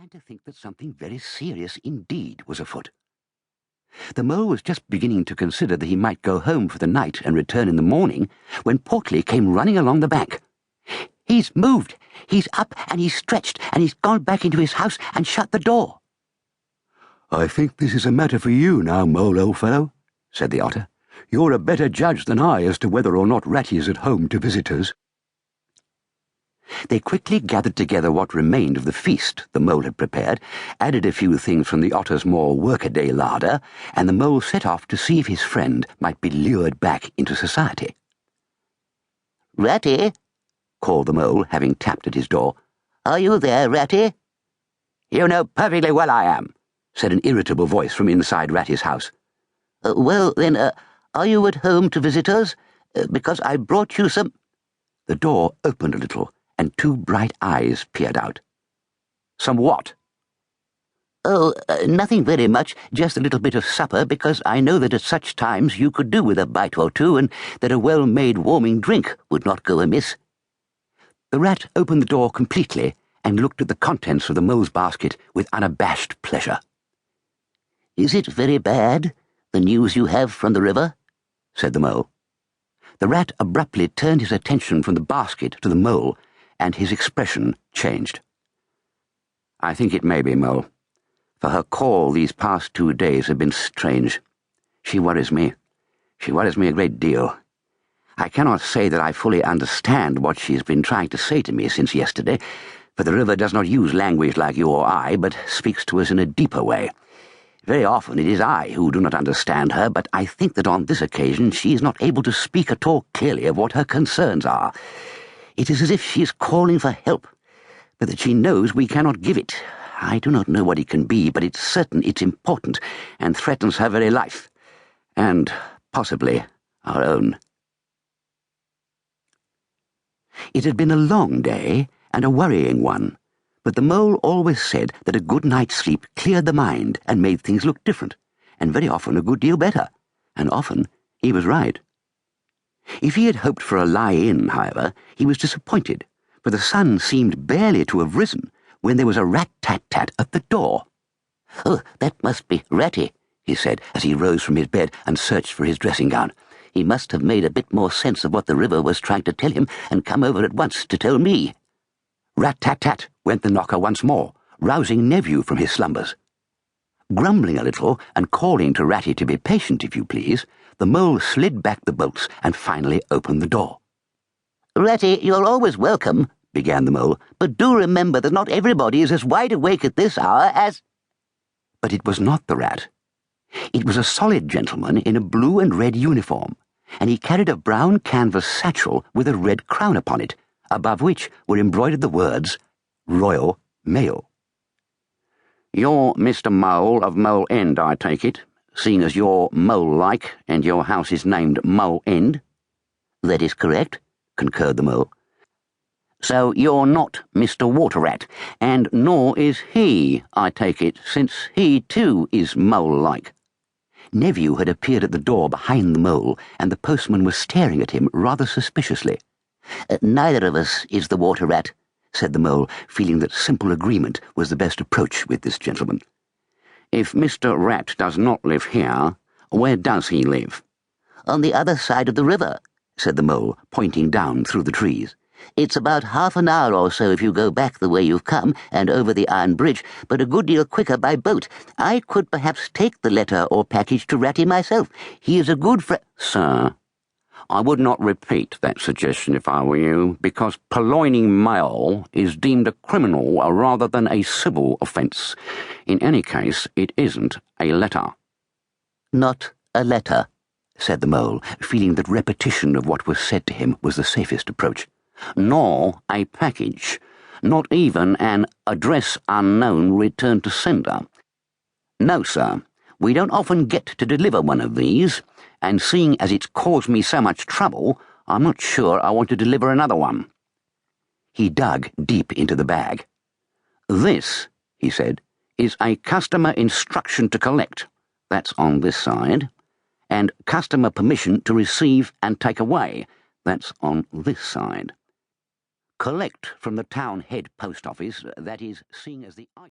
began to think that something very serious indeed was afoot. The mole was just beginning to consider that he might go home for the night and return in the morning when Portly came running along the bank. "He's moved! He's up and he's stretched and he's gone back into his house and shut the door." "I think this is a matter for you now, Mole, old fellow," said the otter. "You're a better judge than I as to whether or not Ratty is at home to visitors." They quickly gathered together what remained of the feast the mole had prepared, added a few things from the otter's more workaday larder, and the mole set off to see if his friend might be lured back into society. "Ratty," called the mole, having tapped at his door. "Are you there, Ratty?" "You know perfectly well I am," said an irritable voice from inside Ratty's house. Well, then, are you at home to visitors? Because I brought you some—" The door opened a little, and two bright eyes peered out. "Some what?" "Oh, nothing very much, just a little bit of supper, because I know that at such times you could do with a bite or two, and that a well-made warming drink would not go amiss." The rat opened the door completely and looked at the contents of the mole's basket with unabashed pleasure. "Is it very bad, the news you have from the river?" said the mole. The rat abruptly turned his attention from the basket to the mole, and his expression changed. "I think it may be, Mole. For her call these past 2 days have been strange. She worries me. She worries me a great deal. I cannot say that I fully understand what she has been trying to say to me since yesterday, for the river does not use language like you or I, but speaks to us in a deeper way. Very often it is I who do not understand her, but I think that on this occasion she is not able to speak at all clearly of what her concerns are. It is as if she is calling for help, but that she knows we cannot give it. I do not know what it can be, but it's certain it's important and threatens her very life, and possibly our own." It had been a long day and a worrying one, but the mole always said that a good night's sleep cleared the mind and made things look different, and very often a good deal better, and often he was right. If he had hoped for a lie-in, however, he was disappointed, for the sun seemed barely to have risen when there was a rat-tat-tat at the door. "Oh, that must be Ratty," he said, as he rose from his bed and searched for his dressing-gown. "He must have made a bit more sense of what the river was trying to tell him and come over at once to tell me." Rat-tat-tat went the knocker once more, rousing Nephew from his slumbers. Grumbling a little and calling to Ratty to be patient, if you please, the mole slid back the bolts and finally opened the door. "Ratty, you're always welcome," began the mole, "but do remember that not everybody is as wide awake at this hour as—" But it was not the rat. It was a solid gentleman in a blue and red uniform, and he carried a brown canvas satchel with a red crown upon it, above which were embroidered the words, "Royal Mail." "You're Mr. Mole of Mole End, I take it, seeing as you're mole-like and your house is named Mole End?" "That is correct," concurred the mole. "So you're not Mr. Water Rat, and nor is he, I take it, since he too is mole-like." Nephew had appeared at the door behind the mole, and the postman was staring at him rather suspiciously. "Neither of us is the Water Rat," said the mole, feeling that simple agreement was the best approach with this gentleman. "If Mr. Rat does not live here, where does he live?" "On the other side of the river," said the mole, pointing down through the trees. "It's about half an hour or so if you go back the way you've come, and over the iron bridge, but a good deal quicker by boat. I could perhaps take the letter or package to Ratty myself. He is a good "Sir, I would not repeat that suggestion if I were you, because purloining mail is deemed a criminal rather than a civil offence. In any case, it isn't a letter." "Not a letter," said the mole, feeling that repetition of what was said to him was the safest approach. "Nor a package, not even an address unknown return to sender. No, sir, we don't often get to deliver one of these, and seeing as it's caused me so much trouble, I'm not sure I want to deliver another one." He dug deep into the bag. "This," he said, "is a customer instruction to collect. That's on this side. And customer permission to receive and take away. That's on this side. Collect from the town head post office, that is, seeing as the